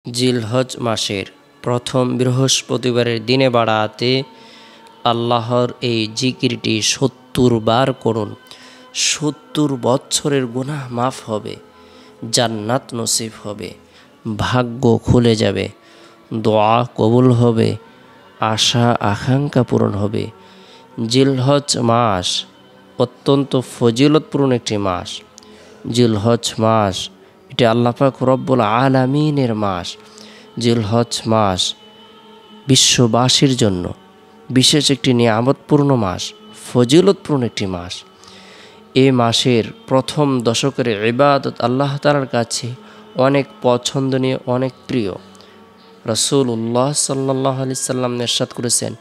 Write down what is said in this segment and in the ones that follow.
জিলহজ মাসের প্রথম বৃহস্পতিবারের দিনে বাড়াতে আল্লাহর এই জিকিরটি ৭০ বার করুন। ৭০ বছরের গুনাহ মাফ হবে, জান্নাত নসিব হবে, ভাগ্য খুলে যাবে, দোয়া কবুল হবে, আশা আকাঙ্ক্ষা পূরণ হবে। জিলহজ মাস অত্যন্ত ফজিলতপূর্ণ একটি মাস। জিলহজ মাস এটি আল্লাহ পাক রব্বুল আলামিনের মাস। জিলহজ মাস বিশ্ববাসীর জন্য বিশেষ একটি নিয়ামতপূর্ণ মাস, ফজিলতপূর্ণ একটি মাস। এই মাসের প্রথম দশকের ইবাদত আল্লাহ তাআলার কাছে অনেক পছন্দনীয়, অনেক প্রিয়। রাসূলুল্লাহ সাল্লাল্লাহু আলাইহি সাল্লাম ইরশাদ করেছেন,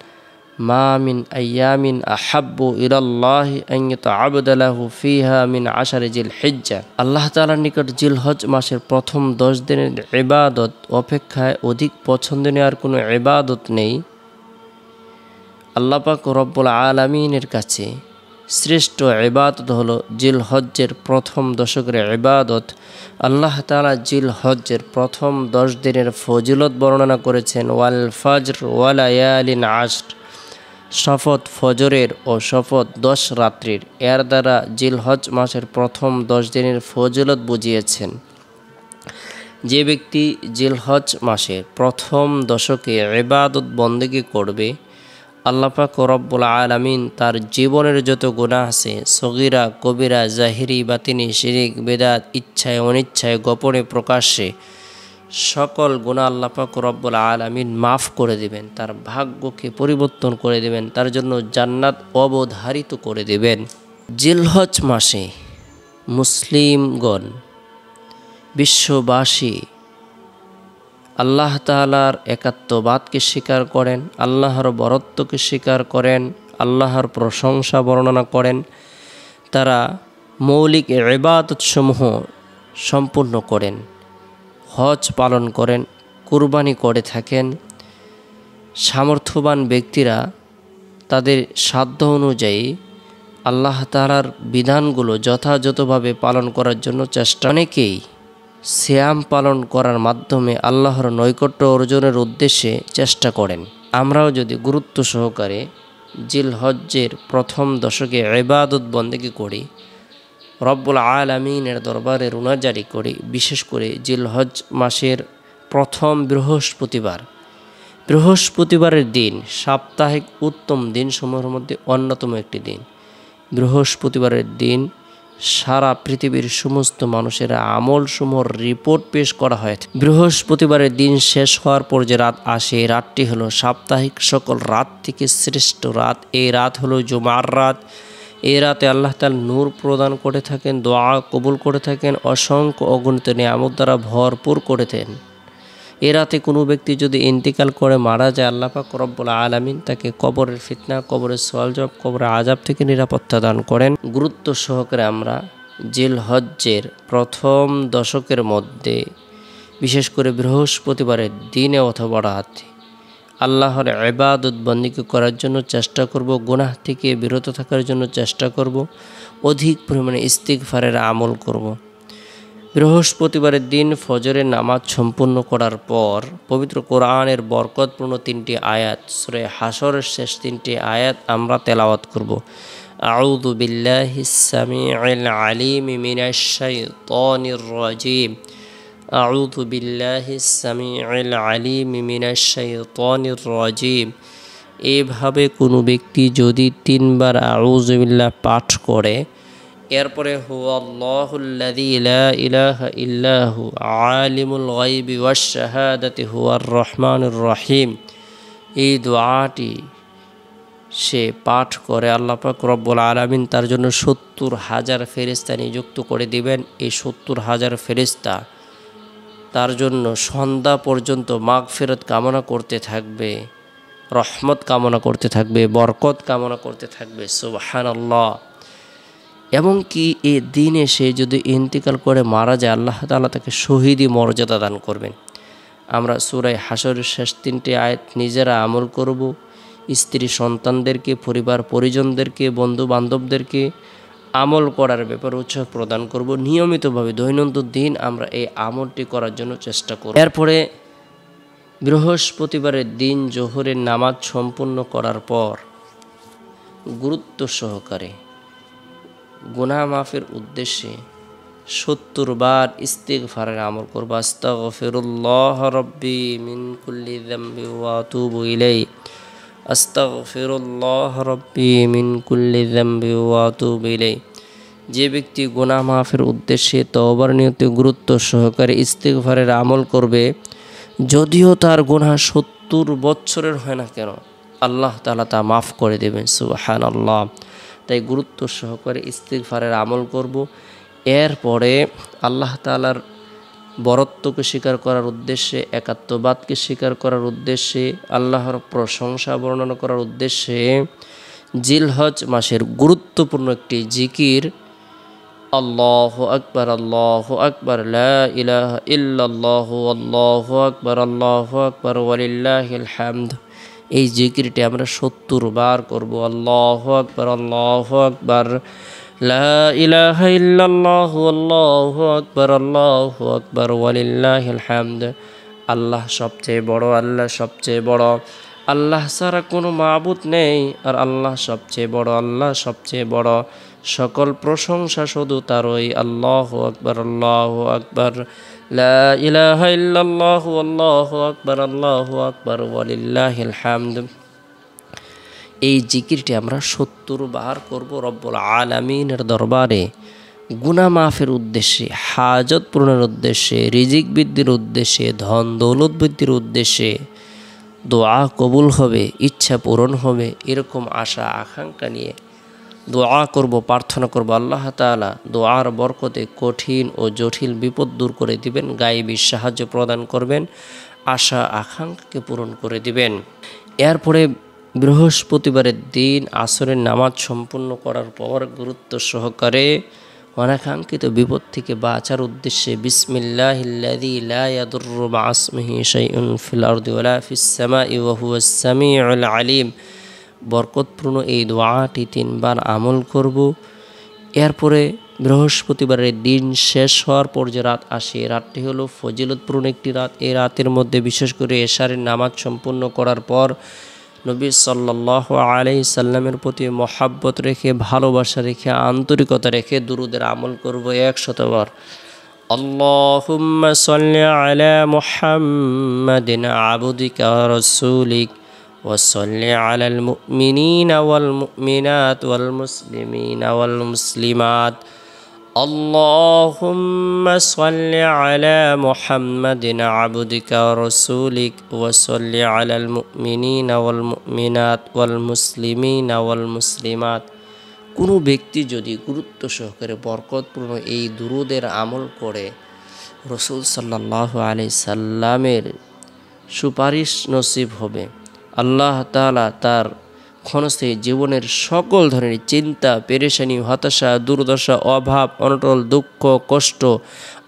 মা মিন আইয়ামিন আহাব্বু ইলাল্লাহি আন ইউতাআবাদা লাহু ফিহা মিন আশারি জিলহিজ্জা। আল্লাহ তাআলার নিকট জিলহজ মাসের প্রথম 10 দিনের ইবাদত অপেক্ষায় অধিক পছন্দনীয় আর কোনো ইবাদত নেই। আল্লাহ পাক রব্বুল আলামিনের কাছে শ্রেষ্ঠ ইবাদত হলো জিলহজ্জের প্রথম দশকের ইবাদত। আল্লাহ তাআলা জিলহজ্জের প্রথম 10 দিনের ফজিলত বর্ণনা করেছেন, ওয়াল ফজর ওয়া লায়ালিন আশর, শপথ ফজরের ও শপথ 10 রাত্রির। এর দ্বারা জিলহজ মাসের প্রথম 10 দিনের ফজিলত বুঝিয়েছেন। যে ব্যক্তি জিলহজ মাসের প্রথম দশকে ইবাদত বন্দেগী করবে, আল্লাহ পাক রব্বুল আলামিন তার জীবনের যত গুনাহ আছে, সগীরা কবিরা, জাহিরি বাতিনি, শিরিক বেদাত, ইচ্ছায় অনিচ্ছায়, গোপনে প্রকাশ্যে, সকল গুনাহ আল্লাহ পাক রব্বুল আলামিন মাফ করে দিবেন, তার ভাগ্যকে পরিবর্তন করে দিবেন, তার জন্য জান্নাত অবধারিত করে দিবেন। জিলহজ মাসে মুসলিমগণ, বিশ্ববাসী আল্লাহ তাআলার একাত্মবাদকে স্বীকার করেন, আল্লাহর বরত্বকে স্বীকার করেন, আল্লাহর প্রশংসা বর্ণনা করেন। তারা মৌলিক ইবাদতসমূহ সম্পূর্ণ করেন, হজ পালন করেন, কুরবানি করে থাকেন। সামর্থ্যবান ব্যক্তিরা তাদের সাধ্য অনুযায়ী আল্লাহ তাআলার বিধানগুলো যথাযথভাবে পালন করার জন্য চেষ্টা। অনেকেই সিয়াম পালন করার মাধ্যমে আল্লাহর নৈকট্য অর্জনের উদ্দেশ্যে চেষ্টা করেন। আমরাও যদি গুরুত্ব সহকারে জিলহজ্জের প্রথম দশকে ইবাদত বন্দেগী করি, রব্বুল আলামিনের দরবারে রুনাজারি করি, বিশেষ করে জিলহজ মাসের প্রথম বৃহস্পতিবারের দিন সাপ্তাহিক উত্তম দিনসমূহের মধ্যে অন্যতম একটি দিন। বৃহস্পতিবারের দিন সারা পৃথিবীর সমস্ত মানুষের আমলসমূহের রিপোর্ট পেশ করা হয়। বৃহস্পতিবারের দিন শেষ হওয়ার পর যে রাত আসে, এই রাতটি হলো সাপ্তাহিক সকল রাত থেকে শ্রেষ্ঠ রাত। এই রাত হলো জুমার রাত। এই রাতে আল্লাহ তাআলা নূর প্রদান করে থাকেন, দোয়া কবুল করে থাকেন, অসংখ্য অগণিত নিয়ামত দ্বারা ভরপুর করে দেন। এ রাতে কোনো ব্যক্তি যদি ইন্তিকাল করে মারা যায়, আল্লাহ পাক রব্বুল আলামিন তাকে কবরের ফিতনা, কবরের সওয়াল জবাব, কবরের আযাব থেকে নিরাপত্তা দান করেন। গুরুত্ব সহকারে আমরা জিলহজ্জের প্রথম দশকের মধ্যে, বিশেষ করে বৃহস্পতিবারের দিনে অথবা রাতে আল্লাহর ইবাদত বন্দেগী করার জন্য চেষ্টা করব, গুনাহ থেকে বিরত থাকার জন্য চেষ্টা করব, অধিক পরিমাণে ইস্তিগফারের আমল করব। বৃহস্পতিবারের দিন ফজরের নামাজ সম্পূর্ণ করার পর পবিত্র কোরআনের বরকতপূর্ণ 3টি আয়াত, সূরা হাশরের শেষ 3টি আয়াত আমরা তেলাওয়াত করব। আউযু বিল্লাহিস সামিউল আলিম মিনাশ শাইতানির রাজিম। আউযু বিল্লাহিস সামিউল আলিম মিনাশ শাইতানির রাজিম। এভাবে কোনো ব্যক্তি যদি 3 বার আউযু বিল্লাহ পাঠ করে, এরপরে হুয়াল্লাহুল্লাযী লা ইলাহা ইল্লাহু আলিমুল গায়বি ওয়াশ শাহাদাতি হুয়ার রহমানুর রহিম, এই দোয়াটি সে পাঠ করে, আল্লাহ পাক রব্বুল আলামিন তার জন্য ৭০,০০০ ফেরেশতা নিযুক্ত করে দিবেন। এই ৭০,০০০ ফেরেশতা তার জন্য সন্ধ্যা পর্যন্ত মাগফিরাত কামনা করতে থাকবে, রহমত কামনা করতে থাকবে, বরকত কামনা করতে থাকবে। সুবহানাল্লাহ। এমনকি এই দিনে সে যদি ইন্তিকাল করে মারা যায়, আল্লাহ তাআলা তাকে শহীদি মর্যাদা দান করবেন। আমরা সূরা হাশরের শেষ 3টি আয়াত নিজেরা আমল করব, স্ত্রী সন্তানদেরকে, পরিবার পরিজনদেরকে, বন্ধু বান্ধবদেরকে আমল করার ব্যাপারে উৎসাহ প্রদান করব। নিয়মিতভাবে দৈনন্দিন দিন আমরা এই আমলটি করার জন্য চেষ্টা করব। এরপরে বৃহস্পতিবারের দিন জোহরের নামাজ সম্পূর্ণ করার পর গুরুত্ব সহকারে গুনাহ মাফের উদ্দেশ্যে ৭০ বার ইস্তিগফারের আমল করব। আস্তাগফিরুল্লাহ রাব্বি মিন কুল্লি যামবি ওয়া আতুবু ইলাইহি, আস্তাগফিরুল্লাহ রাব্বি মিন কুল্লি যামবি ওয়া আতুবু ইলাইহি। যে ব্যক্তি গুনাহ মাফের উদ্দেশ্যে তওবার নিয়তে গুরুত্ব সহকারে ইস্তিগফারের আমল করবে, যদিও তার গুনাহ ৭০ বছরের হয় না কেন, আল্লাহ তাআলা তা মাফ করে দেবেন। সুবহানাল্লাহ। তাই গুরুত্ব সহকারে ইস্তিগফারের আমল করব। এরপরে আল্লাহ তাআলার বরত্বকে স্বীকার করার উদ্দেশ্যে, একাত্মবাদকে স্বীকার করার উদ্দেশ্যে, আল্লাহর প্রশংসা বর্ণনা করার উদ্দেশ্যে জিলহজ মাসের গুরুত্বপূর্ণ একটি জিকির আল্লাহু আকবার, আল্লাহু আকবার, লা ইলাহা ইল্লাল্লাহু, আল্লাহু আকবার ওয়ালিল্লাহিল হামদ। এই জিকিরটি আমরা ৭০ বার করব। আল্লাহু আকবার, আল্লাহু আকবার, লা ইলাহা ইল্লাল্লাহু, আল্লাহু আকবার ওয়ালিল্লাহিল হামদ। আল্লাহ সবচেয়ে বড়, আল্লাহ সবচেয়ে বড়, আল্লাহ ছাড়া কোনো মাবুদ নেই, আর আল্লাহ সবচেয়ে বড়, আল্লাহ সবচেয়ে বড়। সকল প্রশংসা শুধু তারই। আল্লাহু আকবার, লা ইলাহা ইল্লাল্লাহু, আল্লাহু আকবার ওয়ালিল্লাহিল হামদ। এই জিকিরটি আমরা ৭০ বার করব রব্বুল আলামিনের দরবারে গুনাহ মাফের উদ্দেশ্যে, হাজত পূরণের উদ্দেশ্যে, রিজিক বৃদ্ধির উদ্দেশ্যে, ধন দৌলত বৃদ্ধির উদ্দেশ্যে। দোয়া কবুল হবে, ইচ্ছা পূরণ হবে, এরকম আশা আকাঙ্ক্ষা নিয়ে দোয়া করব, প্রার্থনা করব। আল্লাহ তাআলা দোয়ার বরকতে কঠিন ও জটিল বিপদ দূর করে দিবেন, গায়েবী সাহায্য প্রদান করবেন, আশা আকাঙ্ক্ষাকে পূরণ করে দিবেন। এরপরে বৃহস্পতিবারের দিন আসরের নামাজ সম্পূর্ণ করার পর গুরুত্ব সহকারে অনাকাঙ্ক্ষিত বিপদ থেকে বাঁচার উদ্দেশ্যে বিসমিল্লাহিল্লাযী লা ইয়াদুররু মা ইসমিহি শাইউন ফিল আরদি ওয়ালা ফিস সামাই ওয়া হুয়াস সামিউল আলিম, বরকতপূর্ণ এই দোয়াটি ৩ বার আমল করব। এরপরে বৃহস্পতিবারের দিন শেষ হওয়ার পর যে রাত আসে, রাতটি হলো ফজিলতপূর্ণ একটি রাত। এই রাতের মধ্যে বিশেষ করে এশারের নামাজ সম্পূর্ণ করার পর নবী সাল্লাল্লাহু আলাইহি সাল্লামের প্রতি মহাব্বত রেখে, ভালোবাসা রেখে, আন্তরিকতা রেখে দুরুদের আমল করব ১০০ বার। আল্লাহুম্মা সাল্লি আলা মুহাম্মাদিন আবদিকা ওয়া রাসূলিক ওয়া সাল্লি আলাল মুমিনিনা ওয়াল মুমিনাত ওয়াল মুসলিমিনা ওয়াল মুসলিমাত। আল্লাহুম্মা সাল্লি আলা মুহাম্মাদিন আবদিকা ওয়া রাসূলিক ওয়া সাল্লি আলাল মুমিনিনা ওয়াল মুমিনাত ওয়াল মুসলিমিনা ওয়াল মুসলিমাত। কোনো ব্যক্তি যদি গুরুত্ব সহকারে বরকতপূর্ণ এই দুরুদের আমল করে, রাসূল সাল্লাল্লাহু আলাইহি সাল্লামের সুপারিশ নসিব হবে। আল্লাহ তাআলা তার ক্ষণস্থায়ী জীবনের সকল ধরনের চিন্তা, পেরেশানি, হতাশা, দুর্দশা, অভাব, অনটল, দুঃখ, কষ্ট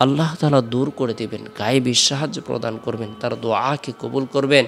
আল্লাহ তাআলা দূর করে দেবেন, গায়েবী সাহায্য প্রদান করবেন, তার দোয়াকে কবুল করবেন।